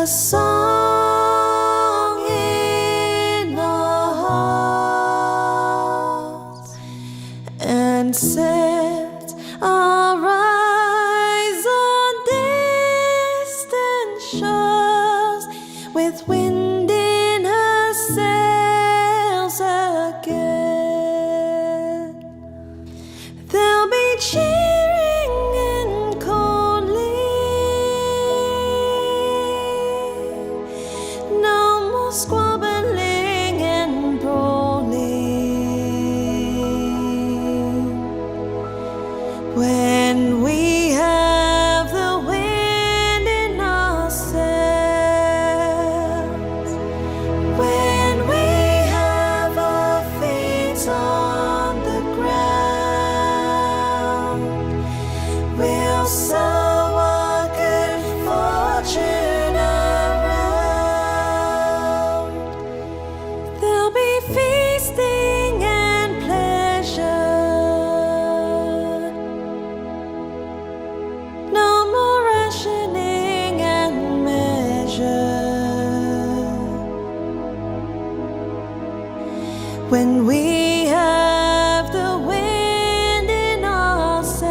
a song in our hearts, and set our eyes on distant shores with wind in her sails again. There'll be cheering and calling, no more squabbling and brawling. When we have the wind in our sails, when we have our feet on the ground, we'll sow our good fortune around. There'll be feasting and pleasure, no more rationing and measure. When we have the wind in our sails.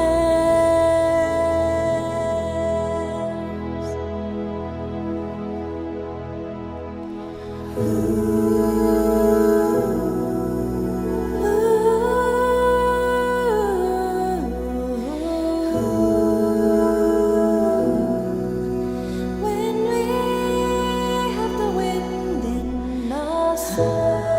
When we have the wind in our sails.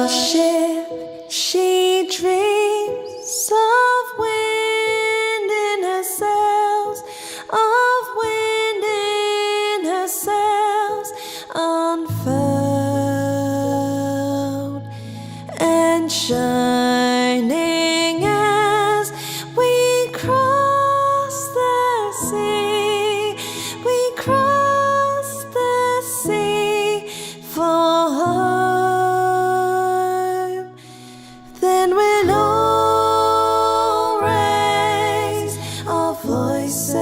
ship, she dreams of wind in her sails, of wind in her sails, unfurled and shining as we cross the sea, we cross the sea for home. Then we'll all raise our voices,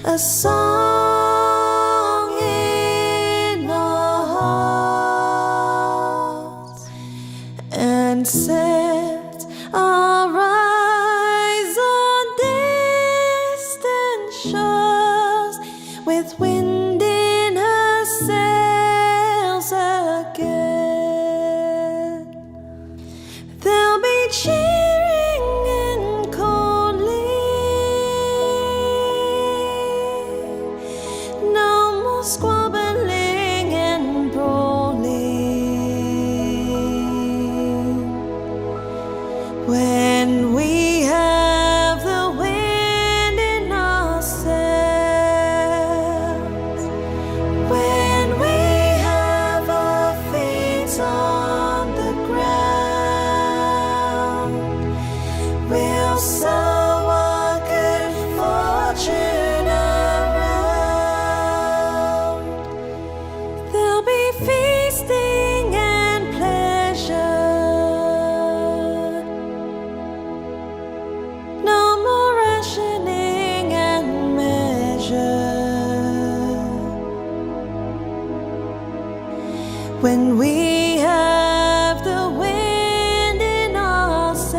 a song in our hearts, and set our eyes on distant shores with wind in her sails again. There'll be cheering and calling, no more squabbling and brawling. When we have the wind in our sails, when we have our feet on the ground, we'll sow our good fortune around. There'll be feasting and pleasure, no more rationing and measure. When we have the wind in our sails.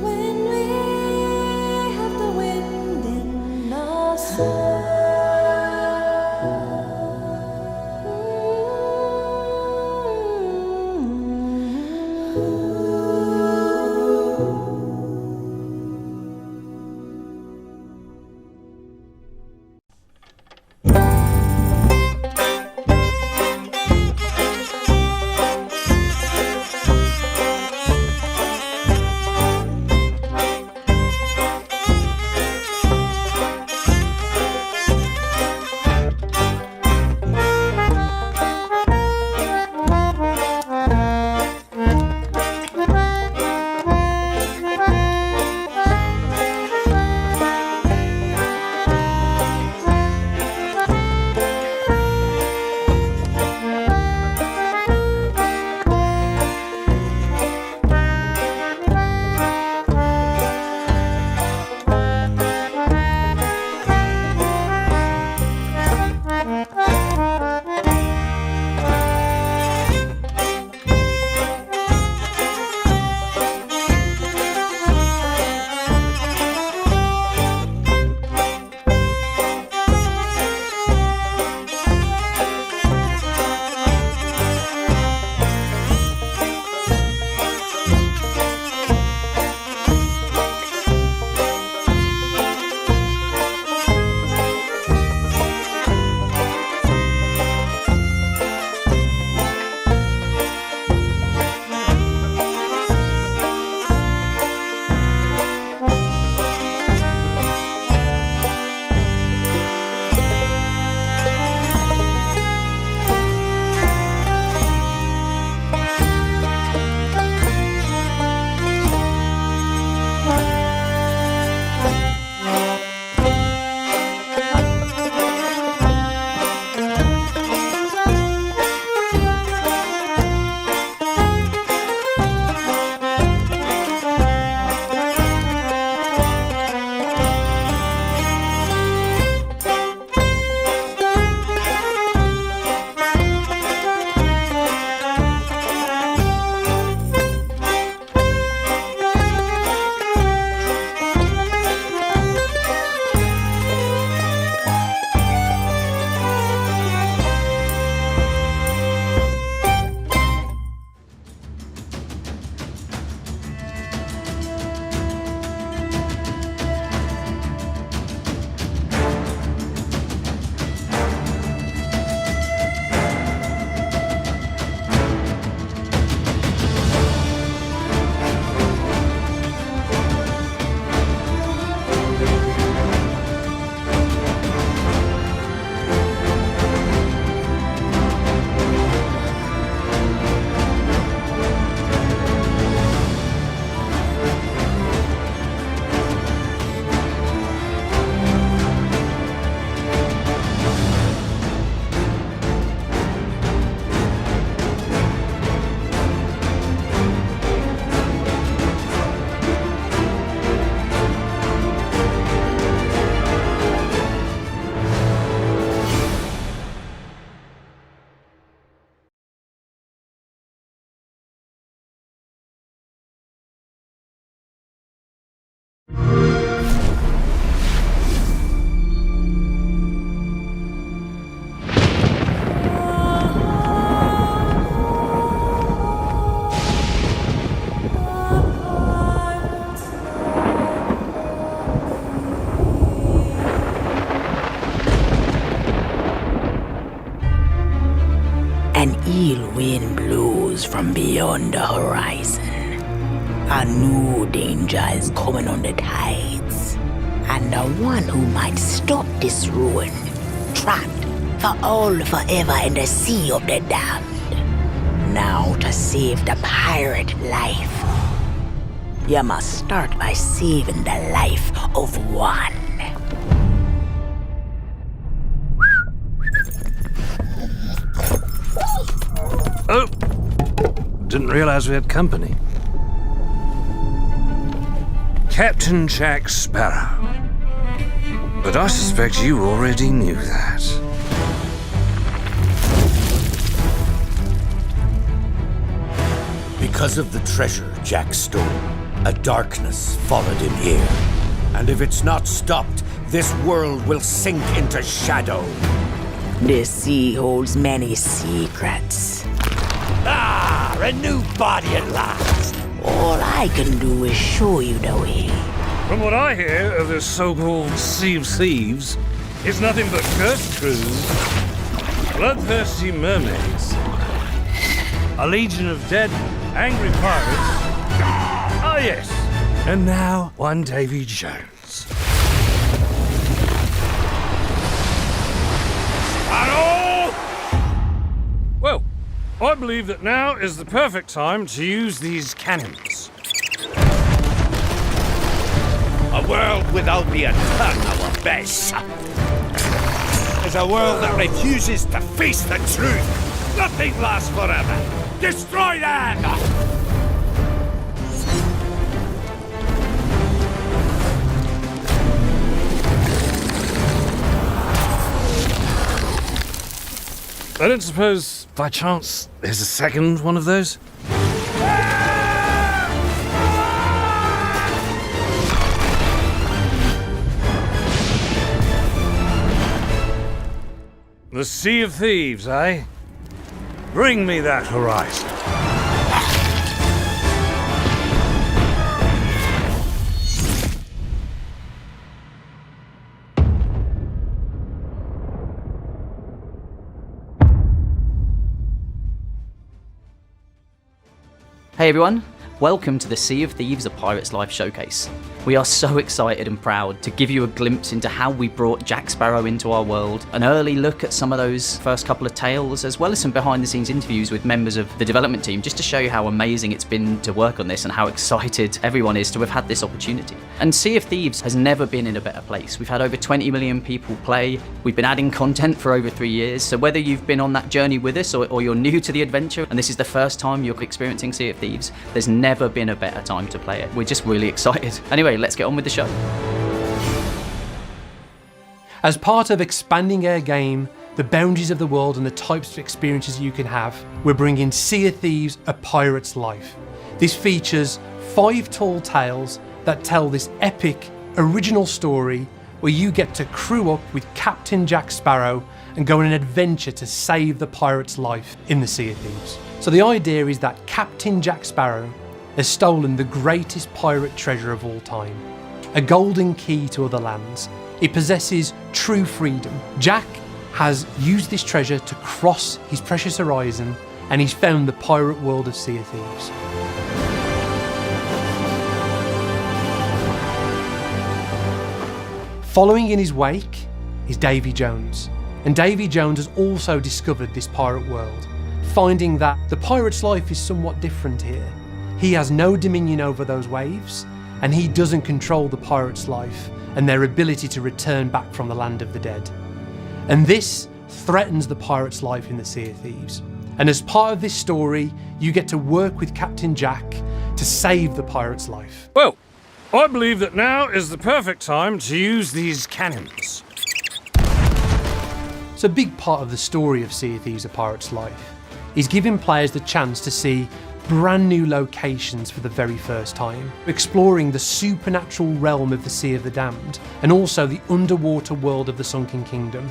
When we have the wind in our sails. from beyond the horizon. A new danger is coming on the tides, and the one who might stop this ruin, trapped for all forever in the sea of the damned. Now to save the pirate life, you must start by saving the life of one. Oh! Didn't realize we had company. Captain Jack Sparrow. But I suspect you already knew that. Because of the treasure Jack stole, a darkness followed him here. And if it's not stopped, this world will sink into shadow. This sea holds many secrets. Ah, a new body at last. All I can do is show you the way. From what I hear of this so-called Sea of Thieves, it's nothing but cursed crews, bloodthirsty mermaids, a legion of dead, angry pirates. Ah, yes. And now, one Davy Jones. Sparrow! Well, I believe that now is the perfect time to use these cannons. A world without the attack, our best. Is a world that refuses to face the truth. Nothing lasts forever. Destroy them! I don't suppose, by chance, there's a second one of those? The Sea of Thieves, eh? Bring me that horizon. Hey everyone, welcome to the Sea of Thieves, a Pirate's Life showcase. We are so excited and proud to give you a glimpse into how we brought Jack Sparrow into our world, an early look at some of those first couple of tales, as well as some behind the scenes interviews with members of the development team, just to show you how amazing it's been to work on this and how excited everyone is to have had this opportunity. And Sea of Thieves has never been in a better place. We've had over 20 million people play, we've been adding content for over 3 years, so whether you've been on that journey with us or you're new to the adventure and this is the first time you're experiencing Sea of Thieves, there's never been a better time to play it. We're just really excited. Anyway, let's get on with the show. As part of expanding our game, the boundaries of the world and the types of experiences you can have, we're bringing Sea of Thieves, a Pirate's Life. This features 5 tall tales that tell this epic, original story where you get to crew up with Captain Jack Sparrow and go on an adventure to save the pirate's life in the Sea of Thieves. So the idea is that Captain Jack Sparrow has stolen the greatest pirate treasure of all time, a golden key to other lands. It possesses true freedom. Jack has used this treasure to cross his precious horizon, and he's found the pirate world of Sea of Thieves. Following in his wake is Davy Jones, and Davy Jones has also discovered this pirate world, finding that the pirate's life is somewhat different here. He has no dominion over those waves, and he doesn't control the pirate's life and their ability to return back from the land of the dead. And this threatens the pirate's life in the Sea of Thieves. And as part of this story, you get to work with Captain Jack to save the pirate's life. Well, I believe that now is the perfect time to use these cannons. So a big part of the story of Sea of Thieves, a Pirate's Life, is giving players the chance to see brand new locations for the very first time, exploring the supernatural realm of the Sea of the Damned, and also the underwater world of the Sunken Kingdom.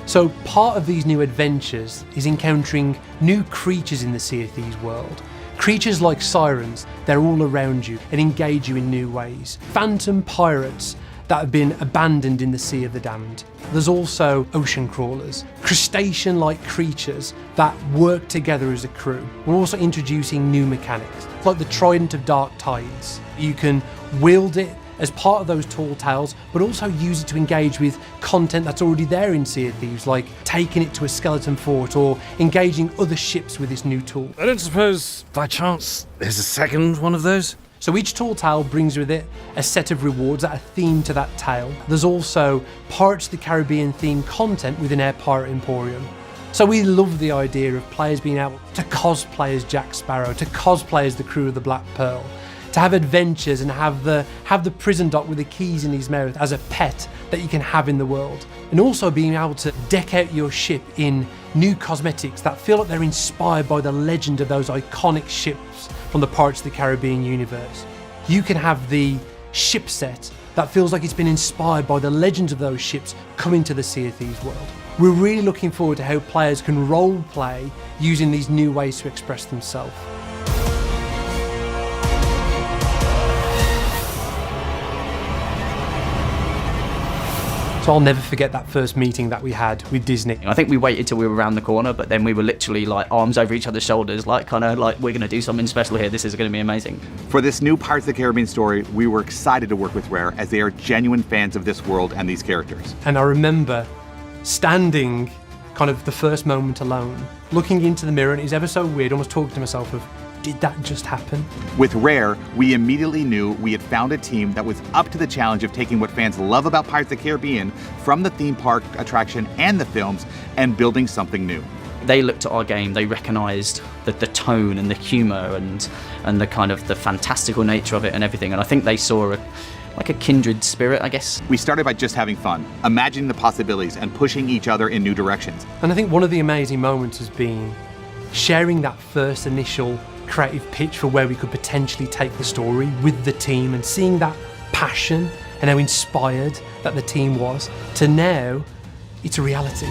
So part of these new adventures is encountering new creatures in the Sea of Thieves world. Creatures like sirens, they're all around you and engage you in new ways. Phantom pirates that have been abandoned in the Sea of the Damned. There's also ocean crawlers, crustacean-like creatures that work together as a crew. We're also introducing new mechanics, like the Trident of Dark Tides. You can wield it as part of those tall tales, but also use it to engage with content that's already there in Sea of Thieves, like taking it to a skeleton fort or engaging other ships with this new tool. I don't suppose, by chance, there's a second one of those? So each tall tale brings with it a set of rewards that are themed to that tale. There's also Pirates of the Caribbean themed content within our Pirate Emporium. So we love the idea of players being able to cosplay as Jack Sparrow, to cosplay as the crew of the Black Pearl, to have adventures and have the prison dock with the keys in his mouth as a pet that you can have in the world. And also being able to deck out your ship in new cosmetics that feel like they're inspired by the legend of those iconic ships from the Pirates of the Caribbean universe. You can have the ship set that feels like it's been inspired by the legends of those ships coming to the Sea of Thieves world. We're really looking forward to how players can role play using these new ways to express themselves. So I'll never forget that first meeting that we had with Disney. I think we waited till we were around the corner, but then we were literally like arms over each other's shoulders, like kind of like, we're going to do something special here. This is going to be amazing. For this new Pirates of the Caribbean story, we were excited to work with Rare as they are genuine fans of this world and these characters. And I remember standing kind of the first moment alone, looking into the mirror, and it was ever so weird, almost talking to myself of, did that just happen? With Rare, we immediately knew we had found a team that was up to the challenge of taking what fans love about Pirates of the Caribbean from the theme park attraction and the films and building something new. They looked at our game, they recognised the tone and the humour and the kind of the fantastical nature of it and everything, and I think they saw like a kindred spirit, I guess. We started by just having fun, imagining the possibilities and pushing each other in new directions. And I think one of the amazing moments has been sharing that first initial creative pitch for where we could potentially take the story with the team and seeing that passion and how inspired that the team was, to now it's a reality.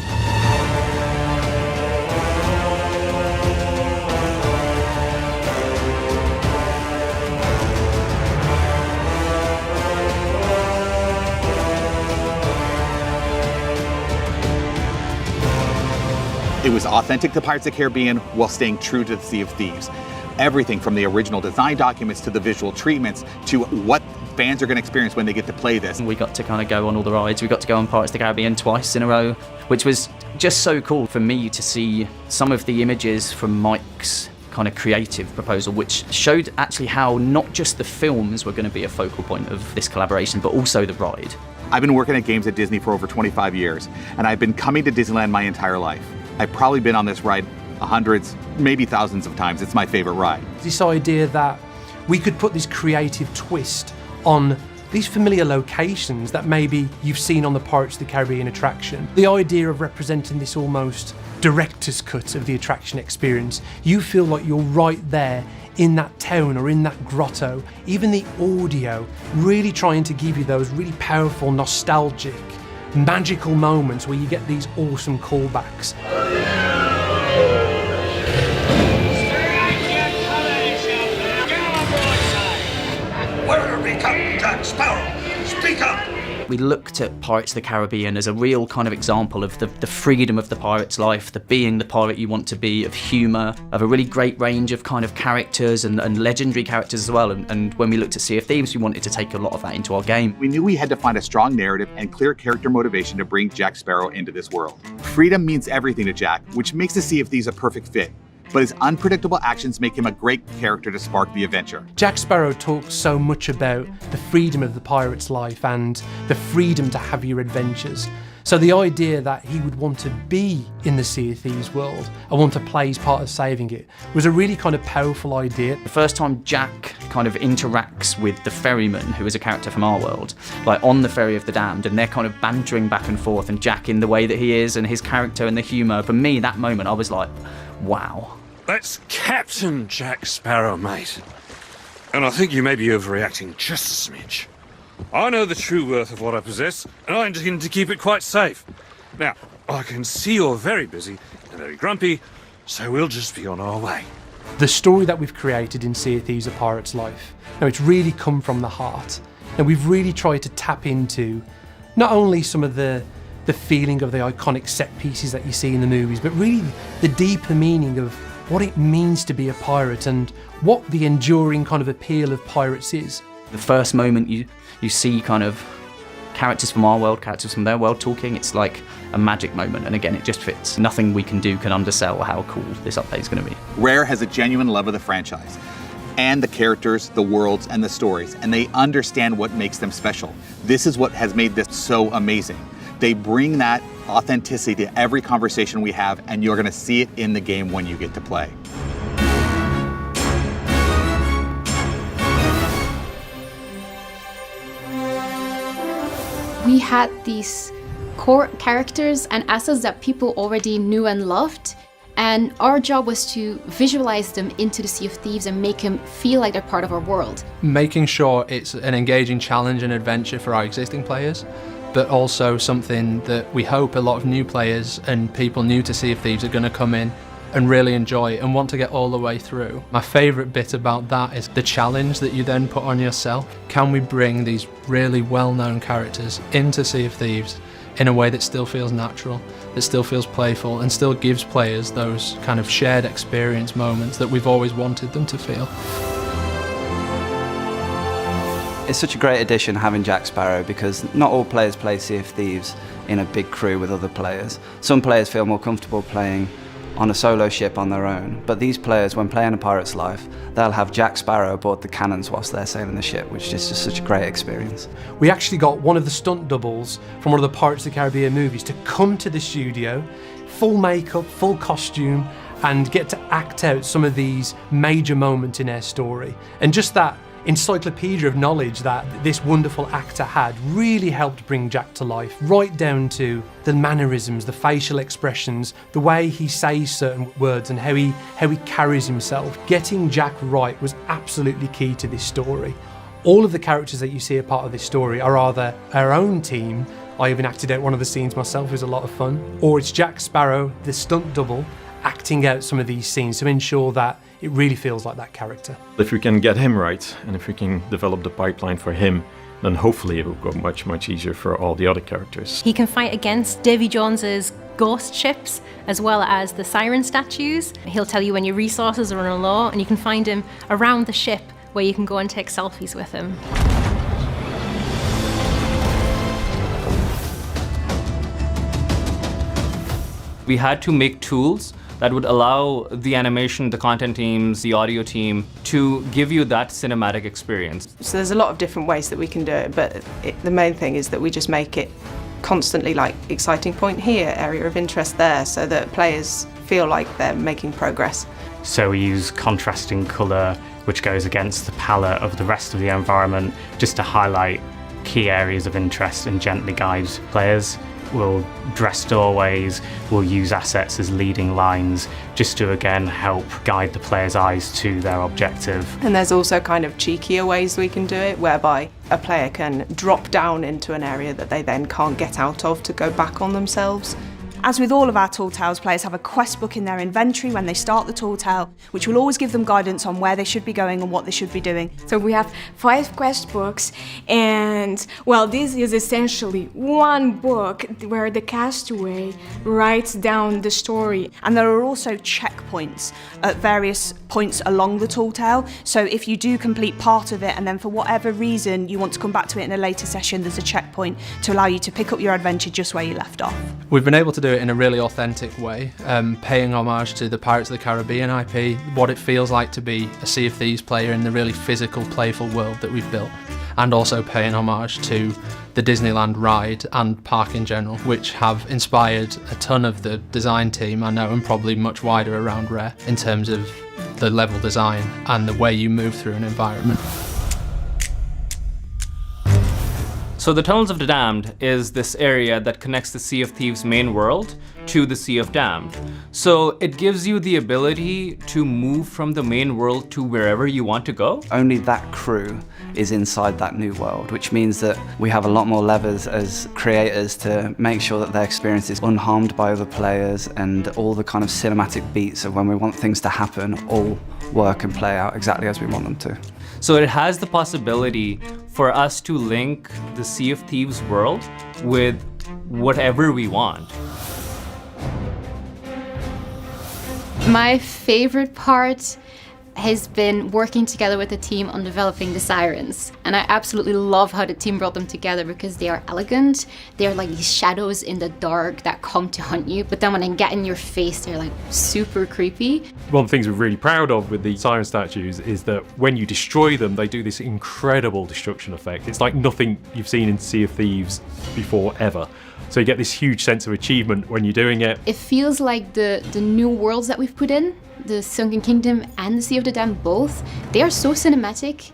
It was authentic to Pirates of the Caribbean while staying true to the Sea of Thieves. Everything from the original design documents to the visual treatments to what fans are going to experience when they get to play this. We got to kind of go on all the rides. We got to go on Pirates of the Caribbean twice in a row, which was just so cool for me to see some of the images from Mike's kind of creative proposal, which showed actually how not just the films were going to be a focal point of this collaboration, but also the ride. I've been working at games at Disney for over 25 years, and I've been coming to Disneyland my entire life. I've probably been on this ride hundreds, maybe thousands of times. It's my favorite ride. This idea that we could put this creative twist on these familiar locations that maybe you've seen on the Pirates of the Caribbean attraction. The idea of representing this almost director's cut of the attraction experience. You feel like you're right there in that town or in that grotto. Even the audio really trying to give you those really powerful, nostalgic, magical moments where you get these awesome callbacks. Where are we, Captain Jack Sparrow? Speak up! We looked at Pirates of the Caribbean as a real kind of example of the freedom of the pirate's life, the being the pirate you want to be, of humour, of a really great range of kind of characters and legendary characters as well. And when we looked at Sea of Thieves, we wanted to take a lot of that into our game. We knew we had to find a strong narrative and clear character motivation to bring Jack Sparrow into this world. Freedom means everything to Jack, which makes the Sea of Thieves a perfect fit. But his unpredictable actions make him a great character to spark the adventure. Jack Sparrow talks so much about the freedom of the pirate's life and the freedom to have your adventures. So the idea that he would want to be in the Sea of Thieves world and want to play his part of saving it was a really kind of powerful idea. The first time Jack kind of interacts with the ferryman, who is a character from our world, like on the ferry of the damned, and they're kind of bantering back and forth, and Jack in the way that he is and his character and the humour, for me that moment I was like, wow. That's Captain Jack Sparrow, mate. And I think you may be overreacting just a smidge. I know the true worth of what I possess, and I intend to keep it quite safe. Now, I can see you're very busy and very grumpy, so we'll just be on our way. The story that we've created in Sea of Thieves: A Pirate's Life, now it's really come from the heart. Now we've really tried to tap into not only some of the feeling of the iconic set pieces that you see in the movies, but really the deeper meaning of what it means to be a pirate and what the enduring kind of appeal of pirates is. The first moment you see kind of characters from our world, characters from their world talking, it's like a magic moment, and again, it just fits. Nothing we can do can undersell how cool this update is going to be. Rare has a genuine love of the franchise, and the characters, the worlds, and the stories, and they understand what makes them special. This is what has made this so amazing. They bring that authenticity to every conversation we have, and you're going to see it in the game when you get to play. We had these core characters and assets that people already knew and loved, and our job was to visualize them into the Sea of Thieves and make them feel like they're part of our world. Making sure it's an engaging challenge and adventure for our existing players, but also something that we hope a lot of new players and people new to Sea of Thieves are going to come in and really enjoy and want to get all the way through. My favourite bit about that is the challenge that you then put on yourself. Can we bring these really well-known characters into Sea of Thieves in a way that still feels natural, that still feels playful, and still gives players those kind of shared experience moments that we've always wanted them to feel? It's such a great addition having Jack Sparrow, because not all players play Sea of Thieves in a big crew with other players. Some players feel more comfortable playing on a solo ship on their own, but these players, when playing a pirate's life, they'll have Jack Sparrow aboard the cannons whilst they're sailing the ship, which is just such a great experience. We actually got one of the stunt doubles from one of the Pirates of the Caribbean movies to come to the studio, full makeup, full costume, and get to act out some of these major moments in our story. And just that encyclopedia of knowledge that this wonderful actor had really helped bring Jack to life, right down to the mannerisms, the facial expressions, the way he says certain words and how he carries himself. Getting Jack right was absolutely key to this story. All of the characters that you see a part of this story are either our own team, I even acted out one of the scenes myself, it was a lot of fun, or it's Jack Sparrow, the stunt double, acting out some of these scenes to ensure that it really feels like that character. If we can get him right, and if we can develop the pipeline for him, then hopefully it will go much, much easier for all the other characters. He can fight against Davy Jones's ghost ships, as well as the siren statues. He'll tell you when your resources are running low, and you can find him around the ship where you can go and take selfies with him. We had to make tools that would allow the animation, the content teams, the audio team to give you that cinematic experience. So there's a lot of different ways that we can do it, but the main thing is that we just make it constantly like exciting point here, area of interest there, so that players feel like they're making progress. So we use contrasting colour which goes against the palette of the rest of the environment just to highlight key areas of interest and gently guide players. We'll dress doorways, we'll use assets as leading lines just to again help guide the player's eyes to their objective. And there's also kind of cheekier ways we can do it, whereby a player can drop down into an area that they then can't get out of to go back on themselves. As with all of our Tall Tales, players have a quest book in their inventory when they start the Tall Tale, which will always give them guidance on where they should be going and what they should be doing. So we have 5 quest books, and well, this is essentially one book where the castaway writes down the story. And there are also checkpoints at various points along the Tall Tale, so if you do complete part of it and then for whatever reason you want to come back to it in a later session, there's a checkpoint to allow you to pick up your adventure just where you left off. We've been able to do it in a really authentic way, paying homage to the Pirates of the Caribbean IP, what it feels like to be a Sea of Thieves player in the really physical, playful world that we've built, and also paying homage to the Disneyland ride and park in general, which have inspired a ton of the design team, I know, and probably much wider around Rare in terms of the level design and the way you move through an environment. So the Tunnels of the Damned is this area that connects the Sea of Thieves main world to the Sea of Damned. So it gives you the ability to move from the main world to wherever you want to go. Only that crew is inside that new world, which means that we have a lot more levers as creators to make sure that their experience is unharmed by other players, and all the kind of cinematic beats of when we want things to happen all work and play out exactly as we want them to. So it has the possibility for us to link the Sea of Thieves world with whatever we want. My favorite part has been working together with the team on developing the sirens. And I absolutely love how the team brought them together because they are elegant. They're like these shadows in the dark that come to hunt you, but then when they get in your face, they're like super creepy. One of the things we're really proud of with the siren statues is that when you destroy them, they do this incredible destruction effect. It's like nothing you've seen in Sea of Thieves before ever. So you get this huge sense of achievement when you're doing it. It feels like the new worlds that we've put in, the Sunken Kingdom and the Sea of the Damned both, they are so cinematic.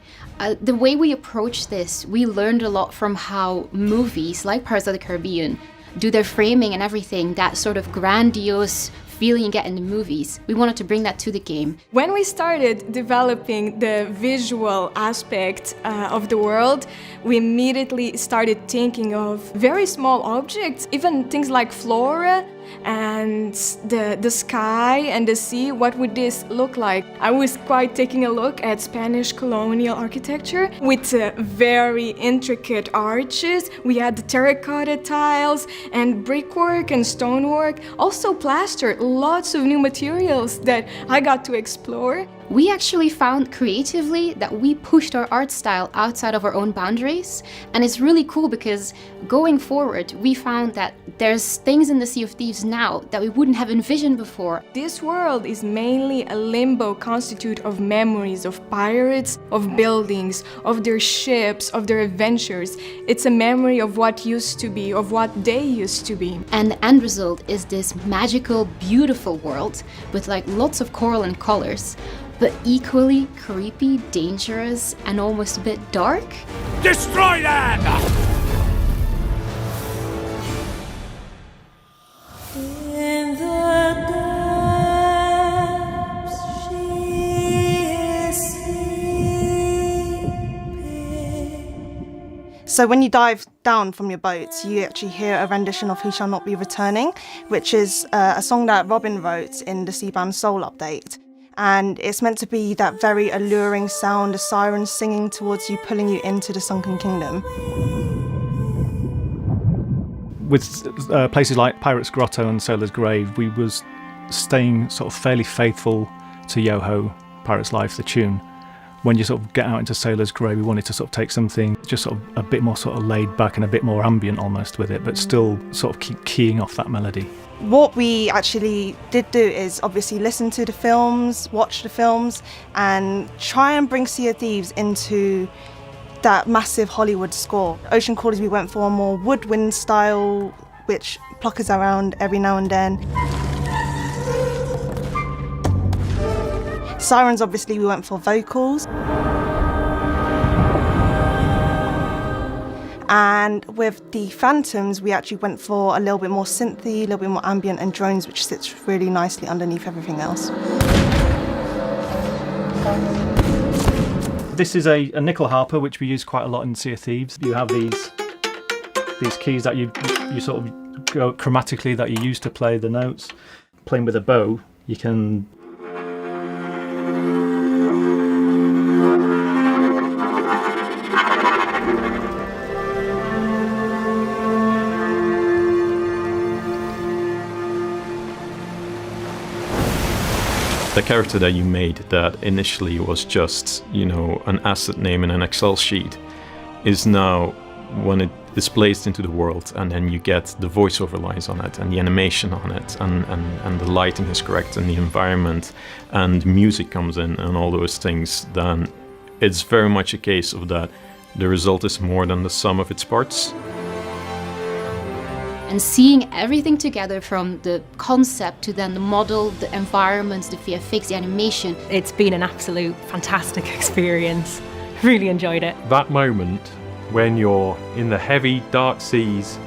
The way we approach this, we learned a lot from how movies like Pirates of the Caribbean do their framing and everything, that sort of grandiose feeling you get in the movies. We wanted to bring that to the game. When we started developing the visual aspect of the world, we immediately started thinking of very small objects, even things like flora and the sky and the sea. What would this look like? I was quite taking a look at Spanish colonial architecture with very intricate arches. We had the terracotta tiles and brickwork and stonework, also plaster, lots of new materials that I got to explore. We actually found creatively that we pushed our art style outside of our own boundaries, and it's really cool because going forward we found that there's things in the Sea of Thieves now that we wouldn't have envisioned before. This world is mainly a limbo constitute of memories of pirates, of buildings, of their ships, of their adventures. It's a memory of what used to be, of what they used to be. And the end result is this magical, beautiful world with like lots of coral and colors, but equally creepy, dangerous, and almost a bit dark. Destroy them! In the depths she is sleeping. So when you dive down from your boats, you actually hear a rendition of Who Shall Not Be Returning, which is a song that Robin wrote in the Seabound Soul update. And it's meant to be that very alluring sound, the sirens singing towards you, pulling you into the Sunken Kingdom. With places like Pirate's Grotto and Sailor's Grave, we was staying sort of fairly faithful to Yo-Ho, Pirate's Life, the tune. When you sort of get out into Sailor's Grave, we wanted to sort of take something just sort of a bit more sort of laid back and a bit more ambient almost with it, but still sort of keep keying off that melody. What we actually did do is obviously listen to the films, watch the films, and try and bring Sea of Thieves into that massive Hollywood score. Ocean Callers, we went for a more woodwind style, which pluckers around every now and then. Sirens, obviously, we went for vocals. And with the Phantoms, we actually went for a little bit more synthy, a little bit more ambient, and drones, which sits really nicely underneath everything else. This is a nickel harper, which we use quite a lot in Sea of Thieves. You have these keys that you sort of go chromatically that you use to play the notes. Playing with a bow, you can The character that you made that initially was just, you know, an asset name in an Excel sheet is now, when it is placed into the world and then you get the voiceover lines on it and the animation on it and the lighting is correct and the environment and music comes in and all those things, then it's very much a case of that the result is more than the sum of its parts. And seeing everything together from the concept to then the model, the environments, the VFX, the animation. It's been an absolute fantastic experience. Really enjoyed it. That moment when you're in the heavy, dark seas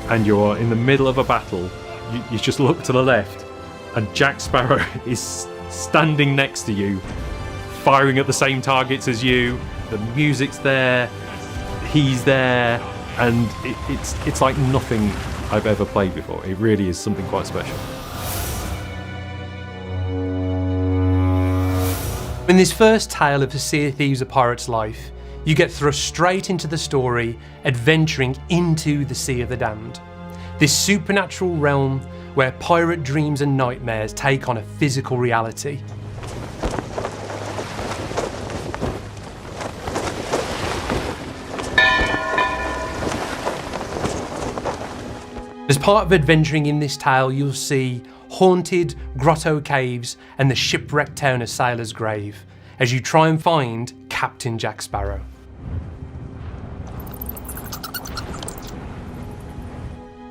and you're in the middle of a battle, you just look to the left and Jack Sparrow is standing next to you, firing at the same targets as you. The music's there, he's there, and it's like nothing I've ever played before. It really is something quite special. In this first tale of the Sea of Thieves: A Pirate's Life, you get thrust straight into the story, adventuring into the Sea of the Damned. This supernatural realm where pirate dreams and nightmares take on a physical reality. As part of adventuring in this tale, you'll see haunted grotto caves and the shipwrecked town of Sailor's Grave as you try and find Captain Jack Sparrow.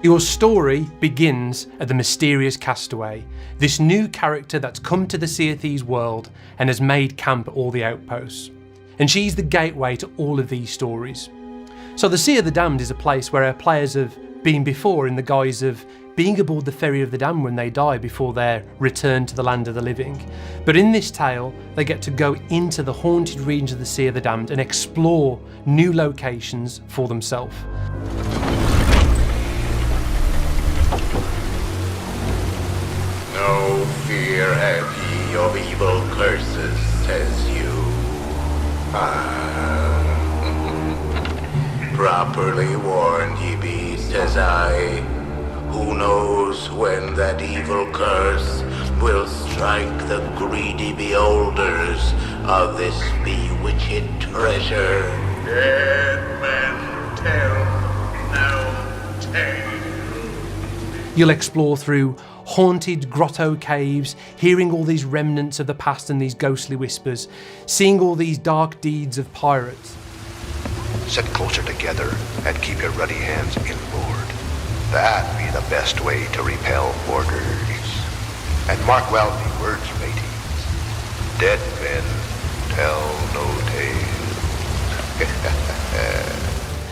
Your story begins at the mysterious Castaway, this new character that's come to the Sea of Thieves world and has made camp at all the outposts. And she's the gateway to all of these stories. So the Sea of the Damned is a place where our players have been before in the guise of being aboard the Ferry of the Damned when they die before their return to the land of the living. But in this tale, they get to go into the haunted regions of the Sea of the Damned and explore new locations for themselves. No fear have ye of evil curses, says you. Properly warned ye be, says I. Who knows when that evil curse will strike the greedy beholders of this bewitched treasure? Dead men tell no tale. You'll explore through haunted grotto caves, hearing all these remnants of the past and these ghostly whispers, seeing all these dark deeds of pirates. Sit closer together and keep your ruddy hands inboard. That be the best way to repel boarders. And mark well the words, mateys. Dead men tell no tales.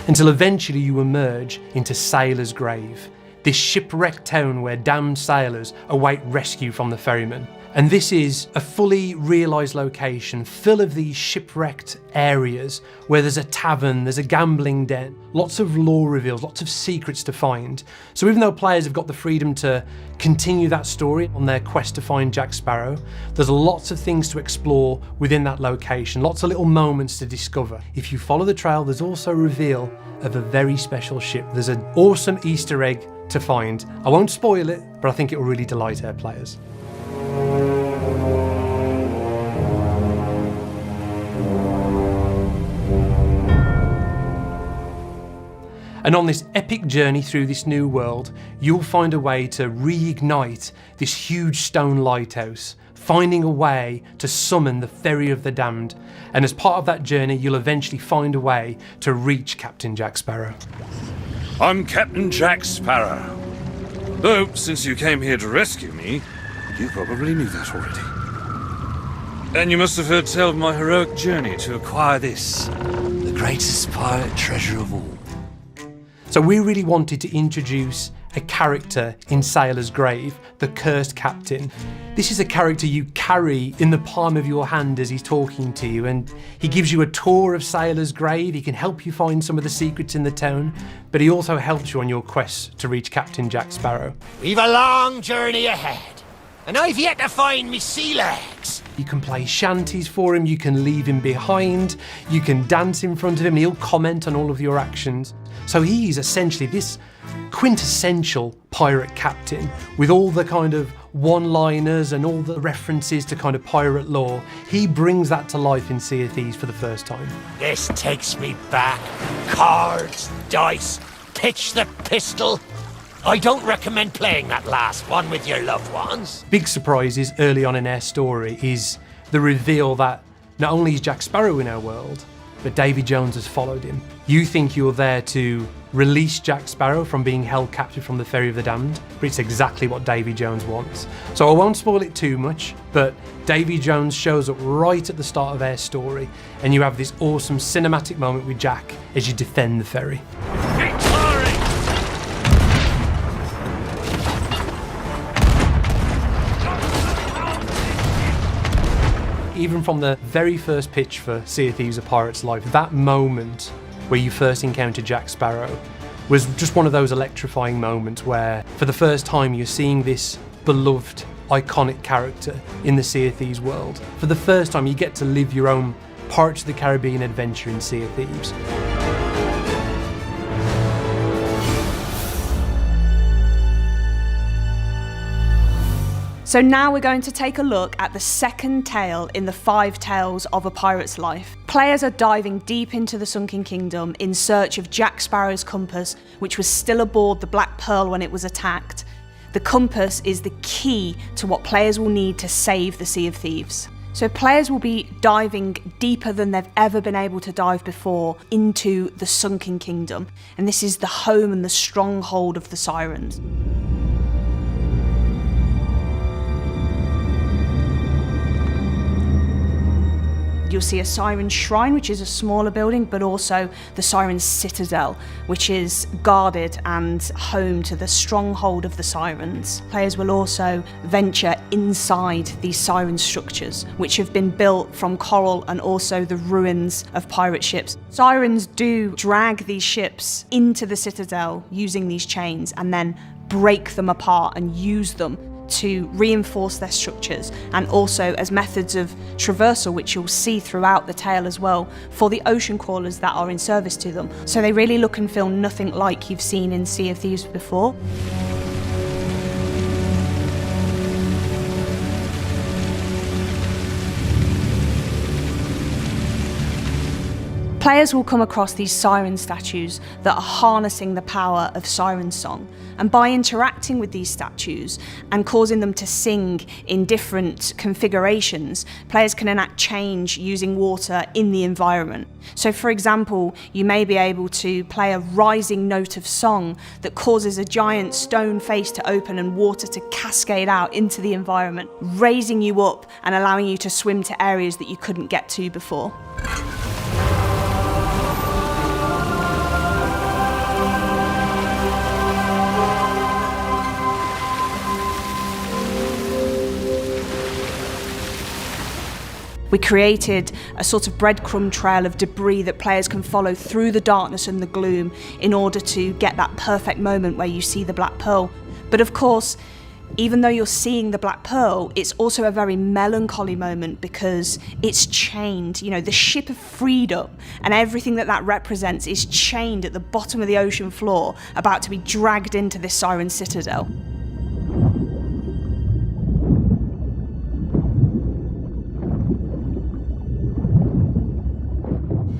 Until eventually you emerge into Sailor's Grave, this shipwrecked town where damned sailors await rescue from the ferryman. And this is a fully realised location full of these shipwrecked areas where there's a tavern, there's a gambling den, lots of lore reveals, lots of secrets to find. So even though players have got the freedom to continue that story on their quest to find Jack Sparrow, there's lots of things to explore within that location, lots of little moments to discover. If you follow the trail, there's also a reveal of a very special ship. There's an awesome Easter egg to find. I won't spoil it, but I think it will really delight our players. And on this epic journey through this new world, you'll find a way to reignite this huge stone lighthouse, finding a way to summon the Ferry of the Damned. And as part of that journey, you'll eventually find a way to reach Captain Jack Sparrow. I'm Captain Jack Sparrow. Though, since you came here to rescue me, you probably knew that already. And you must have heard tell of my heroic journey to acquire this, the greatest pirate treasure of all. So we really wanted to introduce a character in Sailor's Grave, the Cursed Captain. This is a character you carry in the palm of your hand as he's talking to you, and he gives you a tour of Sailor's Grave. He can help you find some of the secrets in the town, but he also helps you on your quest to reach Captain Jack Sparrow. We've a long journey ahead, and I've yet to find me sea legs. You can play shanties for him, you can leave him behind, you can dance in front of him, and he'll comment on all of your actions. So he's essentially this quintessential pirate captain with all the kind of one-liners and all the references to kind of pirate lore. He brings that to life in Sea of Thieves for the first time. This takes me back. Cards, dice, pitch the pistol. I don't recommend playing that last one with your loved ones. Big surprises early on in our story is the reveal that not only is Jack Sparrow in our world, but Davy Jones has followed him. You think you're there to release Jack Sparrow from being held captive from the Ferry of the Damned, but it's exactly what Davy Jones wants. So I won't spoil it too much, but Davy Jones shows up right at the start of our story, and you have this awesome cinematic moment with Jack as you defend the ferry. Even from the very first pitch for Sea of Thieves: A Pirate's Life, that moment where you first encounter Jack Sparrow was just one of those electrifying moments where, for the first time, you're seeing this beloved iconic character in the Sea of Thieves world. For the first time, you get to live your own Pirates of the Caribbean adventure in Sea of Thieves. So now we're going to take a look at the second tale in the 5 tales of a pirate's life. Players are diving deep into the Sunken Kingdom in search of Jack Sparrow's compass, which was still aboard the Black Pearl when it was attacked. The compass is the key to what players will need to save the Sea of Thieves. So players will be diving deeper than they've ever been able to dive before into the Sunken Kingdom. And this is the home and the stronghold of the Sirens. You'll see a Siren Shrine, which is a smaller building, but also the Siren Citadel, which is guarded and home to the stronghold of the Sirens. Players will also venture inside these Siren structures, which have been built from coral and also the ruins of pirate ships. Sirens do drag these ships into the Citadel using these chains and then break them apart and use them to reinforce their structures, and also as methods of traversal, which you'll see throughout the tale as well, for the ocean crawlers that are in service to them. So they really look and feel nothing like you've seen in Sea of Thieves before. Players will come across these siren statues that are harnessing the power of siren song, and by interacting with these statues and causing them to sing in different configurations, players can enact change using water in the environment. So for example, you may be able to play a rising note of song that causes a giant stone face to open and water to cascade out into the environment, raising you up and allowing you to swim to areas that you couldn't get to before. We created a sort of breadcrumb trail of debris that players can follow through the darkness and the gloom in order to get that perfect moment where you see the Black Pearl. But of course, even though you're seeing the Black Pearl, it's also a very melancholy moment because it's chained. You know, the ship of freedom and everything that that represents is chained at the bottom of the ocean floor, about to be dragged into this Siren Citadel.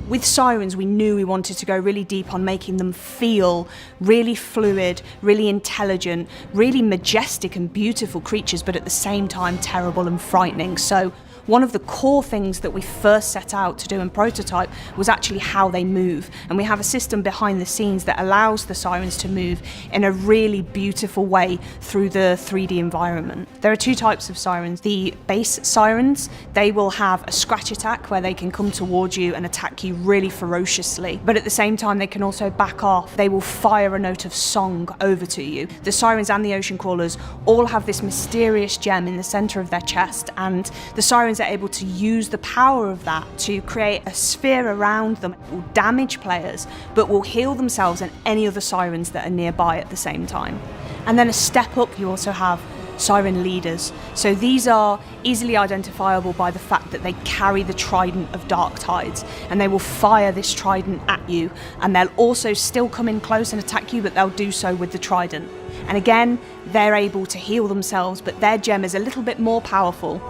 With Sirens, we knew we wanted to go really deep on making them feel really fluid, really intelligent, really majestic and beautiful creatures, but at the same time terrible and frightening. So one of the core things that we first set out to do in prototype was actually how they move. And we have a system behind the scenes that allows the Sirens to move in a really beautiful way through the 3D environment. There are 2 types of Sirens. The base Sirens, they will have a scratch attack where they can come towards you and attack you really ferociously. But at the same time, they can also back off. They will fire a note of song over to you. The Sirens and the Ocean Crawlers all have this mysterious gem in the center of their chest, and the Sirens are able to use the power of that to create a sphere around them. It will damage players, but will heal themselves and any other Sirens that are nearby at the same time. And then a step up, you also have Siren Leaders. So these are easily identifiable by the fact that they carry the Trident of Dark Tides, and they will fire this Trident at you, and they'll also still come in close and attack you, but they'll do so with the Trident. And again, they're able to heal themselves, but their gem is a little bit more powerful.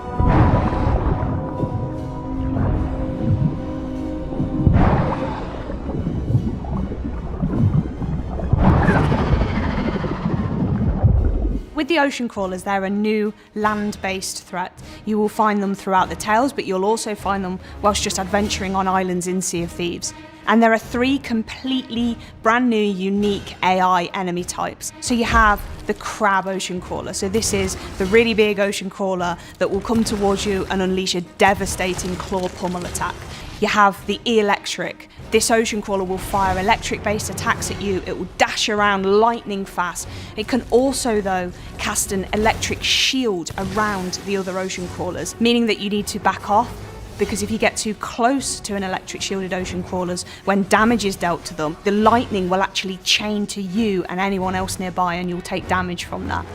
With the Ocean Crawlers, they're a new land-based threat. You will find them throughout the tales, but you'll also find them whilst just adventuring on islands in Sea of Thieves. And there are 3 completely brand new, unique AI enemy types. So you have the Crab Ocean Crawler. So this is the really big ocean crawler that will come towards you and unleash a devastating claw pummel attack. You have the Electric. This ocean crawler will fire electric-based attacks at you. It will dash around lightning fast. It can also, though, cast an electric shield around the other ocean crawlers, meaning that you need to back off, because if you get too close to an electric shielded ocean crawlers, when damage is dealt to them, the lightning will actually chain to you and anyone else nearby, and you'll take damage from that.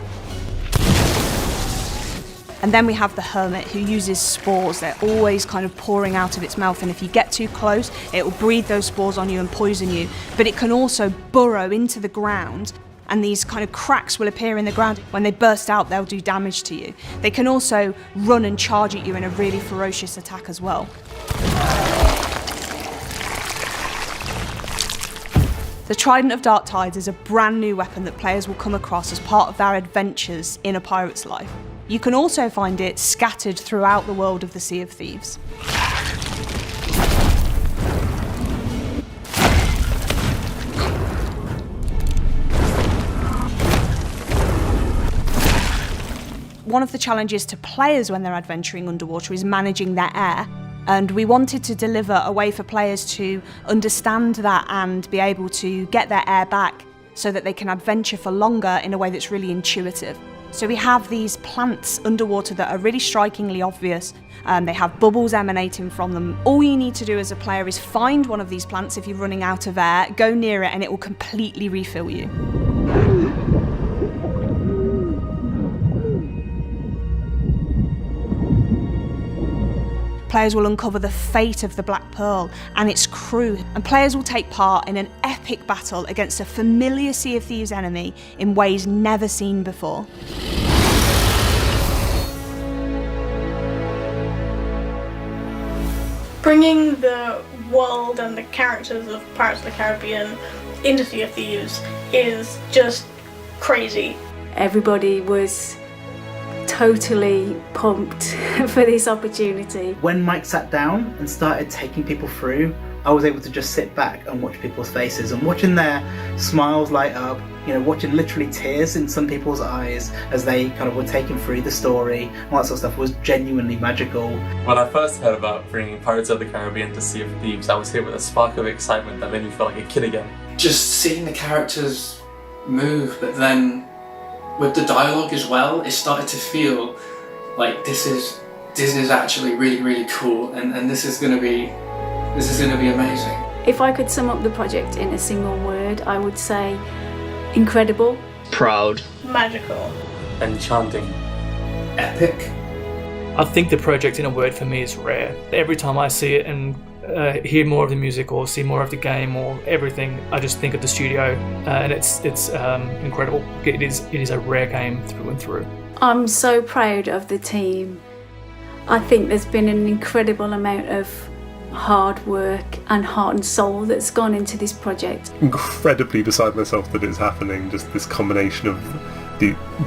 And then we have the hermit, who uses spores. They're always kind of pouring out of its mouth, and if you get too close, it will breathe those spores on you and poison you. But it can also burrow into the ground, and these kind of cracks will appear in the ground. When they burst out, they'll do damage to you. They can also run and charge at you in a really ferocious attack as well. The Trident of Dark Tides is a brand new weapon that players will come across as part of their adventures in a pirate's life. You can also find it scattered throughout the world of the Sea of Thieves. One of the challenges to players when they're adventuring underwater is managing their air. And we wanted to deliver a way for players to understand that and be able to get their air back so that they can adventure for longer in a way that's really intuitive. So we have these plants underwater that are really strikingly obvious. They have bubbles emanating from them. All you need to do as a player is find one of these plants if you're running out of air, go near it, and it will completely refill you. Players will uncover the fate of the Black Pearl and its crew, and players will take part in an epic battle against a familiar Sea of Thieves enemy in ways never seen before. Bringing the world and the characters of Pirates of the Caribbean into Sea of Thieves is just crazy. Everybody was totally pumped for this opportunity. When Mike sat down and started taking people through, I was able to just sit back and watch people's faces and watching their smiles light up, you know, watching literally tears in some people's eyes as they kind of were taken through the story and all that sort of stuff was genuinely magical. When I first heard about bringing Pirates of the Caribbean to Sea of Thieves, I was hit with a spark of excitement that made me feel like a kid again. Just seeing the characters move, but then with the dialogue as well, it started to feel like this is actually really cool, and this is gonna be amazing. If I could sum up the project in a single word, I would say incredible, proud, magical, enchanting, epic. I think the project in a word for me is rare. Every time I see it and hear more of the music or see more of the game or everything, I just think of the studio, and it's incredible. It is a rare game through and through. I'm so proud of the team. I think there's been an incredible amount of hard work and heart and soul that's gone into this project. Incredibly beside myself that it's happening, just this combination of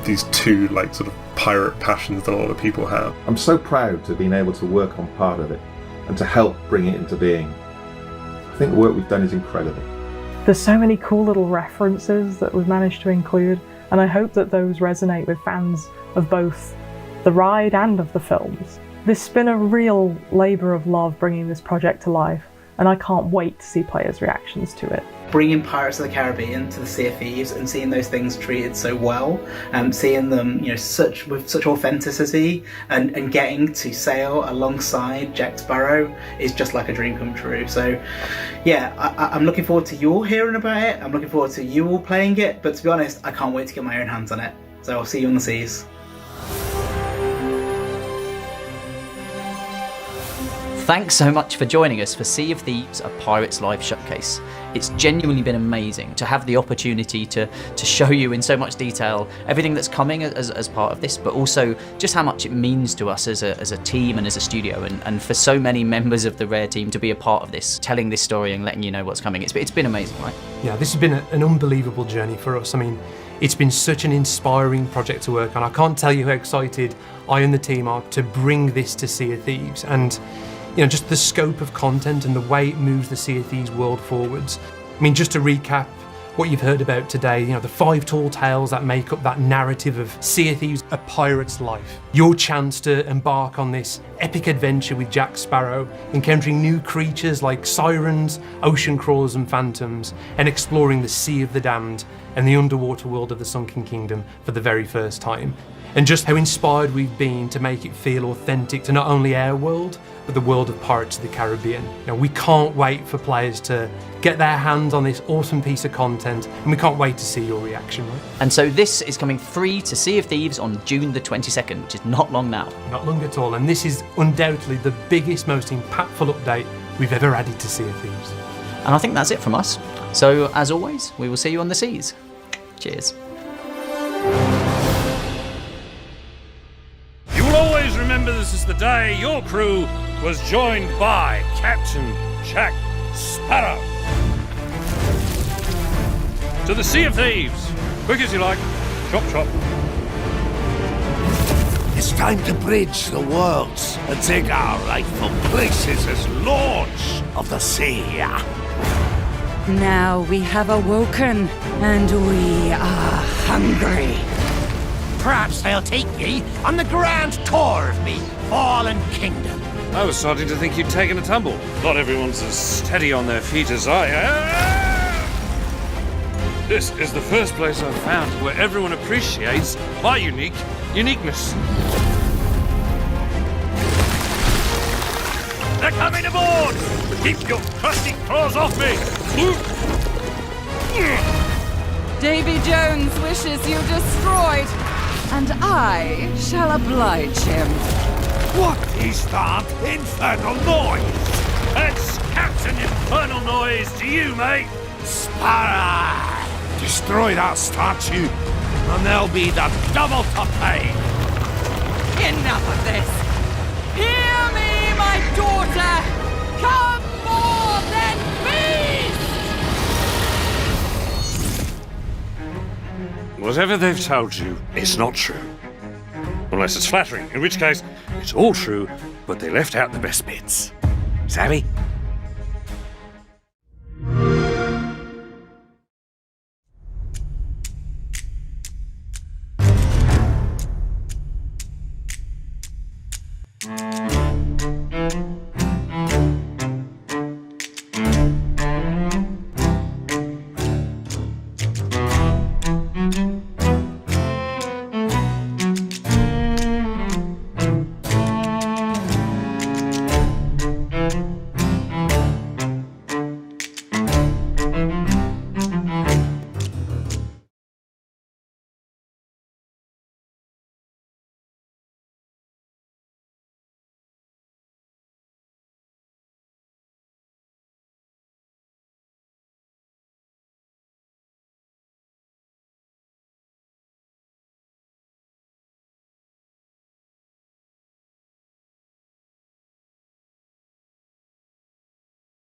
these two like sort of pirate passions that a lot of people have. I'm so proud to have been able to work on part of it and to help bring it into being. I think the work we've done is incredible. There's so many cool little references that we've managed to include, and I hope that those resonate with fans of both the ride and of the films. This has been a real labour of love bringing this project to life, and I can't wait to see players' reactions to it. Bringing Pirates of the Caribbean to the Sea of Thieves and seeing those things treated so well, seeing them, you know, with such authenticity, and getting to sail alongside Jack Sparrow is just like a dream come true. So, yeah, I'm looking forward to you all hearing about it. I'm looking forward to you all playing it. But to be honest, I can't wait to get my own hands on it. So I'll see you on the seas. Thanks so much for joining us for Sea of Thieves, a Pirates Live showcase. It's genuinely been amazing to have the opportunity to show you in so much detail everything that's coming as part of this, but also just how much it means to us as a team and as a studio, and for so many members of the Rare team to be a part of this, telling this story and letting you know what's coming. It's been amazing, right? Yeah, this has been an unbelievable journey for us. I mean, it's been such an inspiring project to work on. I can't tell you how excited I and the team are to bring this to Sea of Thieves, and you know, just the scope of content and the way it moves the Sea of Thieves world forwards. I mean, just to recap what you've heard about today, you know, the 5 tall tales that make up that narrative of Sea of Thieves, a pirate's life. Your chance to embark on this epic adventure with Jack Sparrow, encountering new creatures like sirens, ocean crawlers and phantoms, and exploring the Sea of the Damned and the underwater world of the Sunken Kingdom for the very first time, and just how inspired we've been to make it feel authentic to not only our world, but the world of Pirates of the Caribbean. Now, we can't wait for players to get their hands on this awesome piece of content, and we can't wait to see your reaction. Right? And so this is coming free to Sea of Thieves on June the 22nd, which is not long now. Not long at all, and this is undoubtedly the biggest, most impactful update we've ever added to Sea of Thieves. And I think that's it from us. So, as always, we will see you on the seas. Cheers. You will always remember this is the day your crew was joined by Captain Jack Sparrow. To the Sea of Thieves. Quick as you like. Chop, chop. It's time to bridge the worlds and take our rightful places as lords of the sea. Now we have awoken, and we are hungry. Perhaps they'll take ye on the grand tour of me fallen kingdom. I was starting to think you'd taken a tumble. Not everyone's as steady on their feet as I am. This is the first place I've found where everyone appreciates my uniqueness. They're coming aboard! Keep your crusty claws off me! Davy Jones wishes you destroyed, and I shall oblige him. What is that infernal noise? That's Captain Infernal Noise to you, mate! Sparrow! Destroy that statue, and there'll be the double to pay! Enough of this! Hear me, my daughter! Come more than beast! Whatever they've told you, it's not true. Unless it's flattering, in which case, it's all true, but they left out the best bits. Savvy?